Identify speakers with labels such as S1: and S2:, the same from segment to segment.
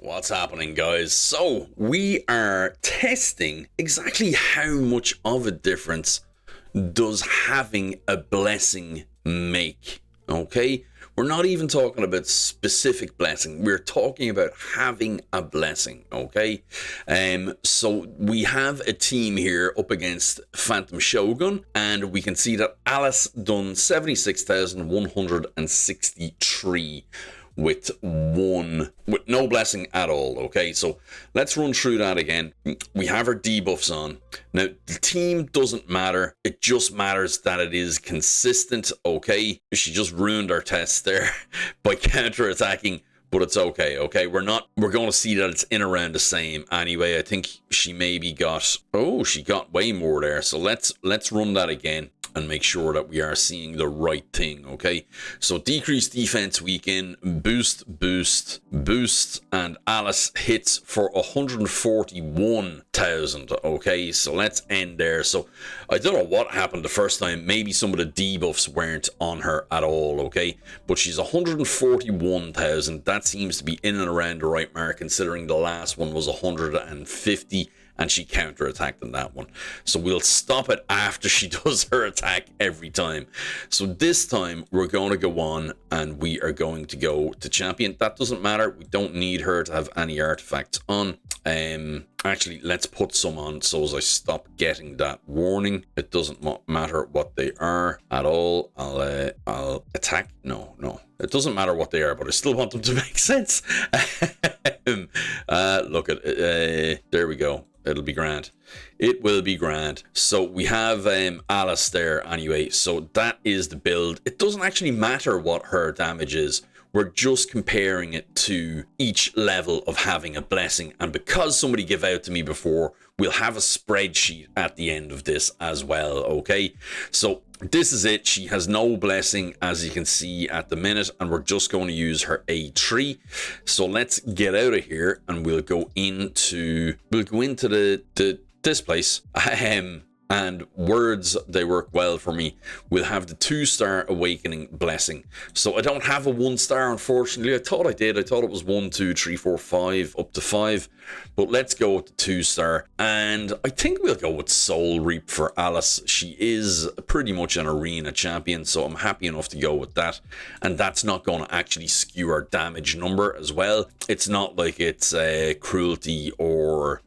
S1: What's happening, guys? So we are testing exactly how much of a difference does having a blessing make. Okay, we're not even talking about specific blessing, we're talking about having a blessing. Okay, so we have a team here up against Phantom Shogun, and we can see that Alice done 76,163 with no blessing at all. Okay, so let's run through that again. We have our debuffs on. Now the team doesn't matter, it just matters that it is consistent. Okay, she just ruined our test there by counter attacking, but it's okay. Okay, we're going to see that it's in around the same anyway. I think she maybe got, she got way more there, so let's run that again and make sure that we are seeing the right thing. Okay, so decrease defense weaken, boost, and Alice hits for 141,000. Okay, so let's end there. So I don't know what happened the first time. Maybe some of the debuffs weren't on her at all. Okay, but she's 141,000. That seems to be in and around the right mark, considering the last one was 150. And she counterattacked on that one. So we'll stop it after she does her attack every time. So this time we're going to go on and we are going to go to champion. That doesn't matter. We don't need her to have any artifacts on. Actually, let's put some on so as I stop getting that warning. It doesn't matter what they are at all. I'll attack. No. It doesn't matter what they are, but I still want them to make sense. Look at there we go. It'll be grand. It will be grand. So we have Alice there anyway. So that is the build. It doesn't actually matter what her damage is. We're just comparing it to each level of having a blessing. And because somebody gave out to me before, we'll have a spreadsheet at the end of this as well. Okay, so this is it. She has no blessing, as you can see at the minute, and we're just going to use her A3. So let's get out of here and we'll go into this place. And words, they work well for me. We'll have the 2-star awakening blessing. So I don't have a 1-star, unfortunately. I thought I did. I thought it was 1, 2, 3, 4, 5, up to 5. But let's go with the 2-star. And I think we'll go with Soul Reap for Alice. She is pretty much an arena champion, so I'm happy enough to go with that. And that's not going to actually skew our damage number as well. It's not like it's cruelty or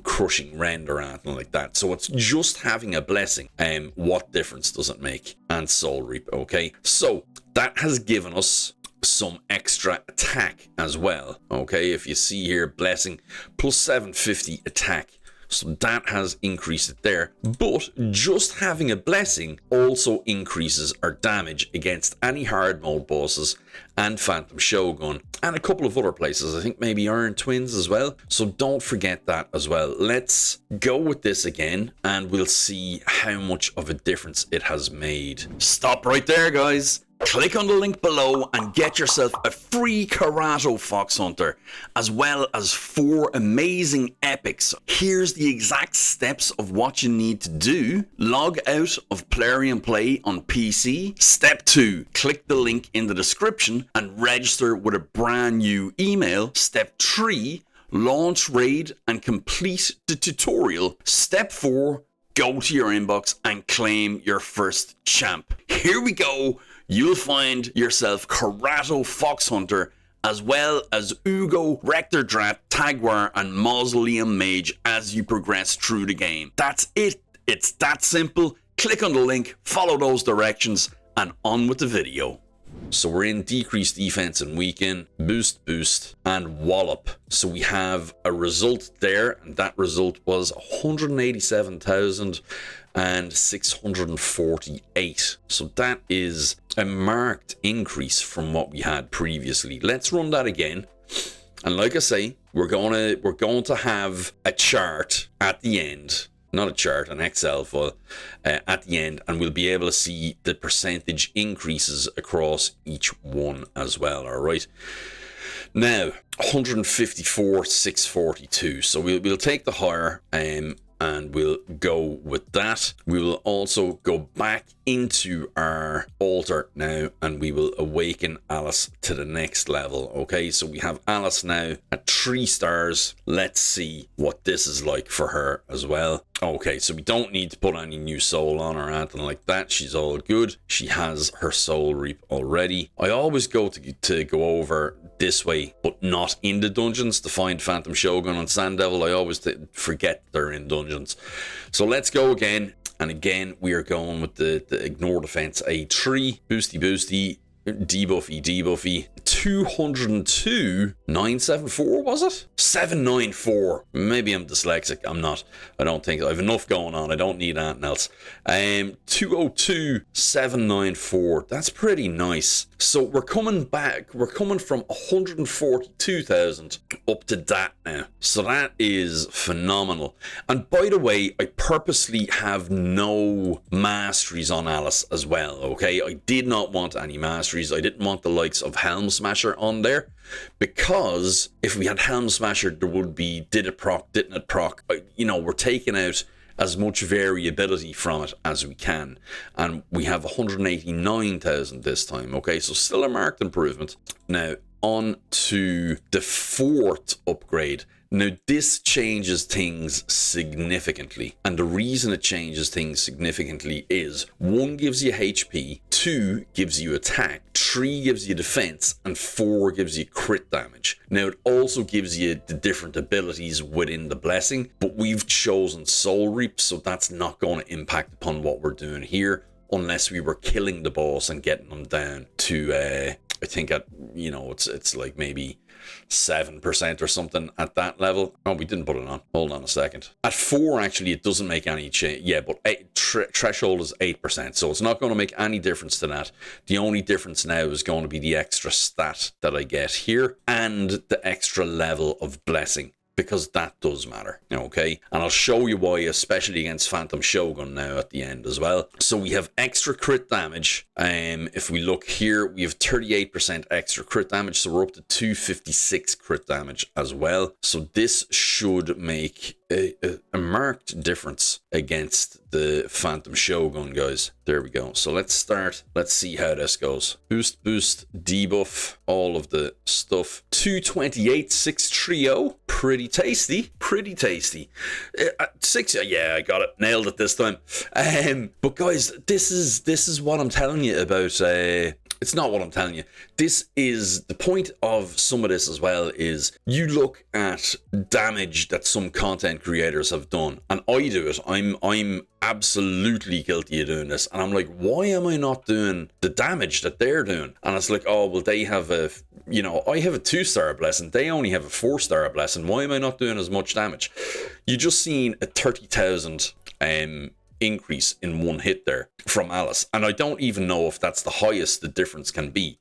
S1: crushing rend or anything like that. So it's just having a blessing. What difference does it make? And Soul Reap. Okay, so that has given us some extra attack as well. Okay, if you see here, blessing plus 750 attack, so that has increased it there. But just having a blessing also increases our damage against any hard mode bosses and Phantom Shogun and a couple of other places. I think maybe Iron Twins as well, so don't forget that as well. Let's go with this again and we'll see how much of a difference it has made. Stop right there, guys. Click on the link below and get yourself a free Karato Fox Hunter, as well as 4 amazing epics. Here's the exact steps of what you need to do. Log out of Plarium Play on PC. Step 2, click the link in the description and register with a brand new email. Step 3, launch raid and complete the tutorial. Step 4, go to your inbox and claim your first champ. Here we go. You'll find yourself Karato Fox Hunter, as well as Uugo, Rector, Drath, Tagoar, and Mausoleum Mage as you progress through the game. That's it. It's that simple. Click on the link, follow those directions, and on with the video. So we're in decreased defense and weaken, boost, and wallop. So we have a result there, and that result was 187,648. So that is a marked increase from what we had previously. Let's run that again. And like I say, we're going to have a chart at the end. Not a chart, an Excel file at the end, and we'll be able to see the percentage increases across each one as well. All right, now 154,642. So we'll take the higher. and we'll go with that. We will also go back into our altar now, and we will awaken Alice to the next level. Okay, so we have Alice now at 3 stars. Let's see what this is like for her as well. Okay, so we don't need to put any new soul on or anything like that. She's all good. She has her soul reap already. I always go to go over this way, but not in the dungeons to find Phantom Shogun and Sand Devil. I always forget they're in dungeons. So let's go again. And again, we are going with the ignore defense A3. Boosty, debuffy. 202, 974 was it? 794. Maybe I'm dyslexic. I'm not. I don't think I have enough going on. I don't need anything else. 202, 794. That's pretty nice. So we're coming back. We're coming from 142,000 up to that now. So that is phenomenal. And by the way, I purposely have no masteries on Alice as well. Okay, I did not want any masteries. I didn't want the likes of Helm Smasher on there, because if we had Helm Smasher, there would be did it proc, didn't it proc. You know, we're taking out as much variability from it as we can, and we have 189,000 this time. Okay, so still a marked improvement. Now on to the 4th upgrade. Now this changes things significantly, and the reason it changes things significantly is 1 gives you HP, 2 gives you attack, 3 gives you defense, and 4 gives you crit damage. Now it also gives you the different abilities within the blessing, but we've chosen Soul Reap, so that's not going to impact upon what we're doing here, unless we were killing the boss and getting them down to I think at, you know, it's like maybe 7% or something at that level. Oh, we didn't put it on. Hold on a second. At 4, actually, it doesn't make any change. Yeah, but threshold is 8%, so it's not going to make any difference to that. The only difference now is going to be the extra stat that I get here and the extra level of blessing, because that does matter, okay? And I'll show you why, especially against Phantom Shogun now at the end as well. So we have extra crit damage. If we look here, we have 38% extra crit damage, so we're up to 256 crit damage as well. So this should make a marked difference against the Phantom Shogun, guys. There we go. So let's start. Let's see how this goes. Boost, debuff, all of the stuff. 228, 630. Pretty tasty. 6, yeah, I got it. Nailed it this time. But guys, this is what I'm telling you about. It's not what I'm telling you. This is the point of some of this as well, is you look at damage that some content creators have done, and I do it. I'm absolutely guilty of doing this, and I'm like, why am I not doing the damage that they're doing? And it's like, oh, well, they have a, you know, I have a 2-star blessing, they only have a 4-star blessing. Why am I not doing as much damage? You just seen a 30,000 increase in one hit there from Alice, and I don't even know if that's the highest the difference can be,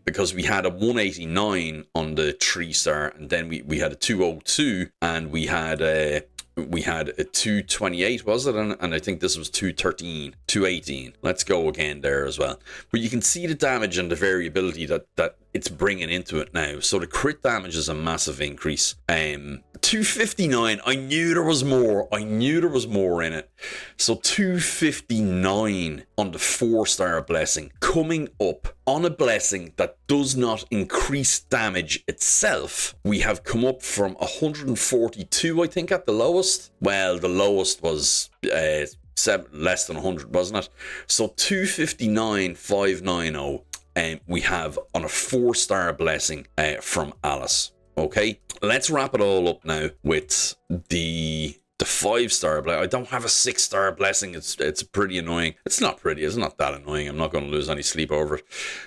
S1: because we had a 189 on the 3-star, and then we had a 202, and we had a 228, was it? And I think this was 213, 218. Let's go again there as well. But you can see the damage and the variability that it's bringing into it now. So the crit damage is a massive increase. 259. I knew there was more. In it. So 259 on the 4-star blessing, coming up on a blessing that does not increase damage itself. We have come up from 142, I think, at the lowest. Well, the lowest was less than 100, wasn't it? So 259, 590. We have on a 4-star blessing from Alice. Okay, let's wrap it all up now with the 5-star blessing. I don't have a 6-star blessing. It's pretty annoying. It's not pretty. It's not that annoying. I'm not going to lose any sleep over it.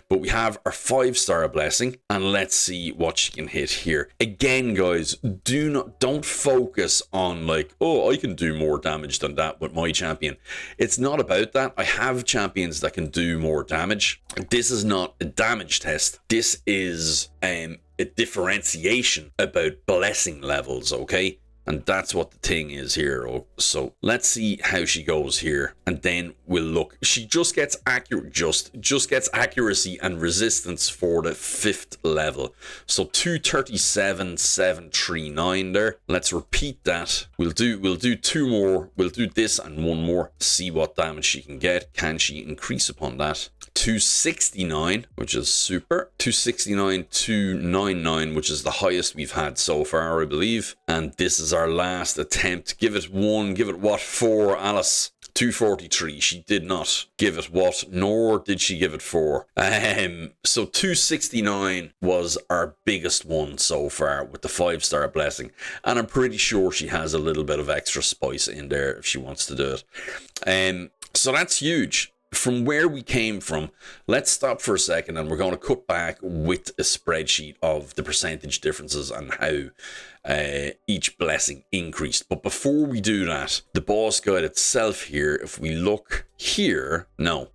S1: But we have our 5-star blessing, and let's see what she can hit here. Again, guys, don't focus on like, oh, I can do more damage than that with my champion. It's not about that. I have champions that can do more damage. This is not a damage test. This is a differentiation about blessing levels, okay? And that's what the thing is here. So let's see how she goes here, and then we'll look. She just gets accurate, just gets accuracy and resistance for the 5th level. So 237,739 there. Let's repeat that. We'll do 2 more. We'll do this and 1 more. See what damage she can get. Can she increase upon that? 269, which is super. 269, 299, which is the highest we've had so far, I believe. And this is our last attempt. Give it 1. Give it what? 4, Alice. 243. She did not give it what, nor did she give it 4. So 269 was our biggest one so far with the 5-star blessing, and I'm pretty sure she has a little bit of extra spice in there if she wants to do it. So that's huge. From where we came from, let's stop for a second, and we're going to cut back with a spreadsheet of the percentage differences and how each blessing increased. But before we do that, the boss guide itself here, if we look here, no,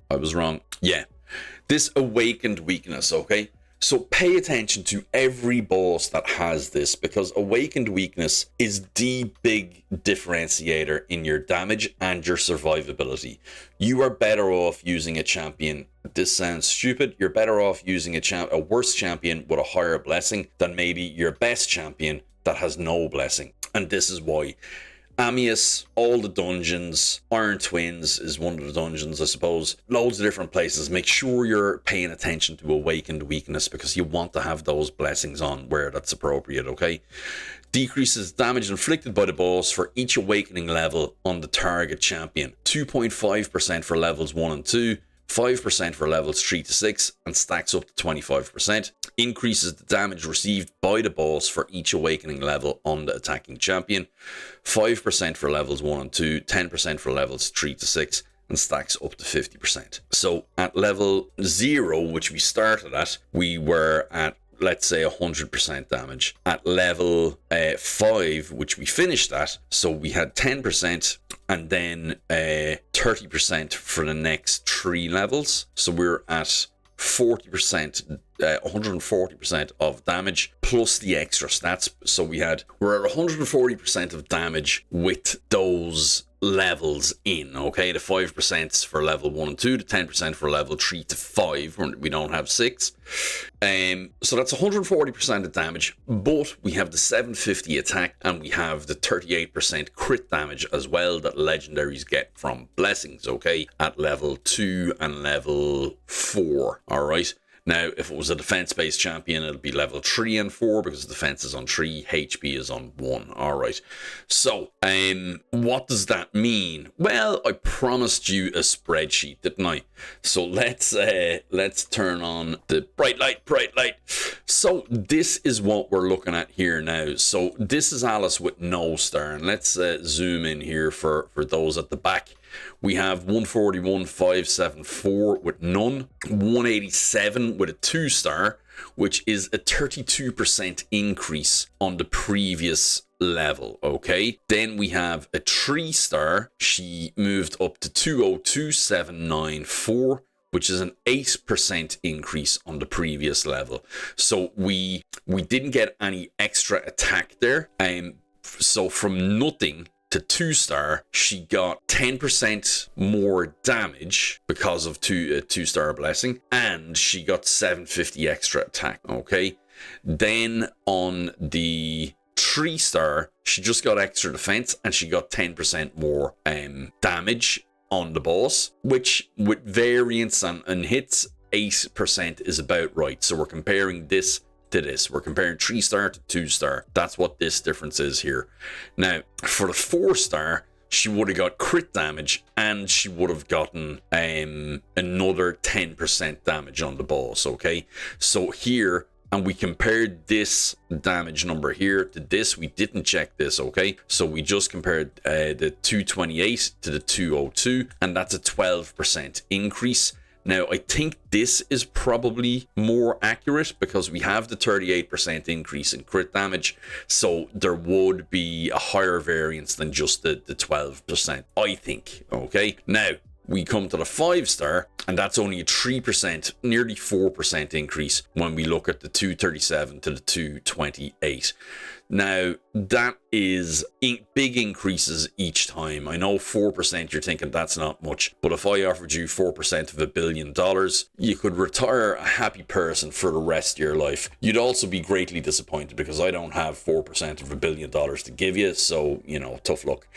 S1: I was wrong. Yeah, this awakened weakness, okay? So pay attention to every boss that has this, because awakened weakness is the big differentiator in your damage and your survivability. You are better off using a champion. This sounds stupid. You're better off using a worse champion with a higher blessing than maybe your best champion that has no blessing. And this is why. Amius, all the dungeons, Iron Twins is one of the dungeons, I suppose. Loads of different places. Make sure you're paying attention to awakened weakness, because you want to have those blessings on where that's appropriate, okay? Decreases damage inflicted by the boss for each awakening level on the target champion. 2.5% for levels 1 and 2. 5% for levels 3 to 6, and stacks up to 25%. Increases the damage received by the boss for each awakening level on the attacking champion. 5% for levels 1 and 2, 10% for levels 3 to 6, and stacks up to 50%. So at level 0, which we started at, we were at, let's say, 100% damage. At level 5, which we finished at, so we had 10%, and then 30% for the next 3 levels. So we're at 40%, 140% of damage plus the extra stats. So we're at 140% of damage with those levels in, okay? The 5% for level 1 and 2, the 10% for level 3 to 5, we don't have 6. So that's 140% of damage, but we have the 750 attack, and we have the 38% crit damage as well that legendaries get from blessings, okay? At level 2 and level 4, alright? Now, if it was a defense-based champion, it'll be level 3 and 4, because defense is on 3, HP is on 1. All right. So, what does that mean? Well, I promised you a spreadsheet, didn't I? So let's turn on the bright light. So this is what we're looking at here now. So this is Alice with no star, and let's zoom in here for those at the back. We have 141,574 with none, 187 with a 2-star, which is a 32% increase on the previous level, okay? Then we have a 3-star. She moved up to 202,794, which is an 8% increase on the previous level. So we didn't get any extra attack there. So from nothing to 2-star, she got 10% more damage because of 2-star blessing, and she got 750 extra attack, okay? Then on the 3-star, she just got extra defense, and she got 10% more damage on the boss, which with variance and hits, 8% is about right. So we're comparing this to this. We're comparing 3-star to 2-star. That's what this difference is here. Now, for the 4-star, she would have got crit damage, and she would have gotten another 10% damage on the boss, okay? So here, and we compared this damage number here to this. We didn't check this, okay? So we just compared the 228 to the 202, and that's a 12% increase. Now, I think this is probably more accurate because we have the 38% increase in crit damage, so there would be a higher variance than just the 12%, I think, okay? Now, we come to the 5-star, and that's only a 3%, nearly 4% increase when we look at the 237 to the 228. Now, that is big increases each time. I know 4%, you're thinking that's not much, but if I offered you 4% of $1 billion, you could retire a happy person for the rest of your life. You'd also be greatly disappointed because I don't have 4% of $1 billion to give you, so, you know, tough luck.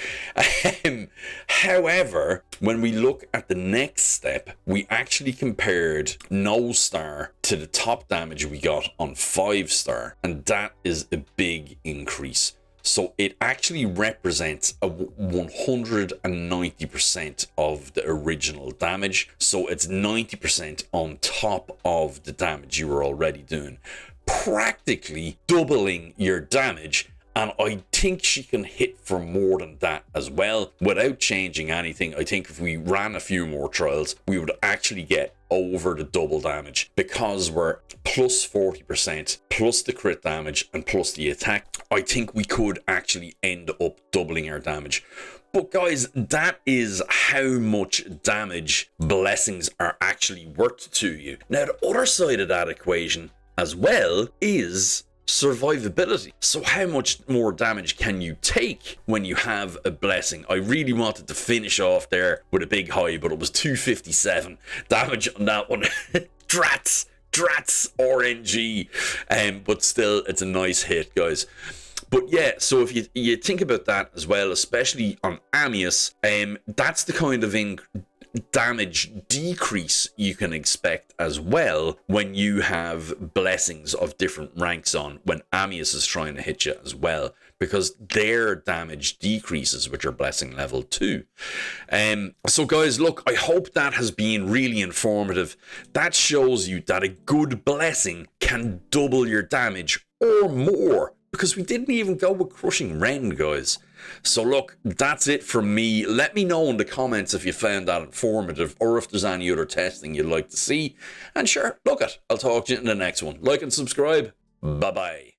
S1: However, when we look at the next step, we actually compared no star to the top damage we got on 5-star, and that is a big increase. So it actually represents a 190% of the original damage. So it's 90% on top of the damage you were already doing, practically doubling your damage. And I think she can hit for more than that as well without changing anything. I think if we ran a few more trials, we would actually get over the double damage because we're plus 40%, plus the crit damage and plus the attack. I think we could actually end up doubling our damage. But guys, that is how much damage blessings are actually worth to you. Now, the other side of that equation as well is survivability. So how much more damage can you take when you have a blessing? I really wanted to finish off there with a big high, but it was 257 damage on that one. Drath RNG, but still it's a nice hit, guys. But yeah, so if you think about that as well, especially on Amius, that's the kind of damage decrease you can expect as well when you have blessings of different ranks on, when Amius is trying to hit you as well, because their damage decreases with your blessing level too. So guys, look, I hope that has been really informative. That shows you that a good blessing can double your damage or more, because we didn't even go with Crushing Rend, guys. So look, that's it from me. Let me know in the comments if you found that informative or if there's any other testing you'd like to see. And sure, look it, I'll talk to you in the next one. Like and subscribe. Bye-bye.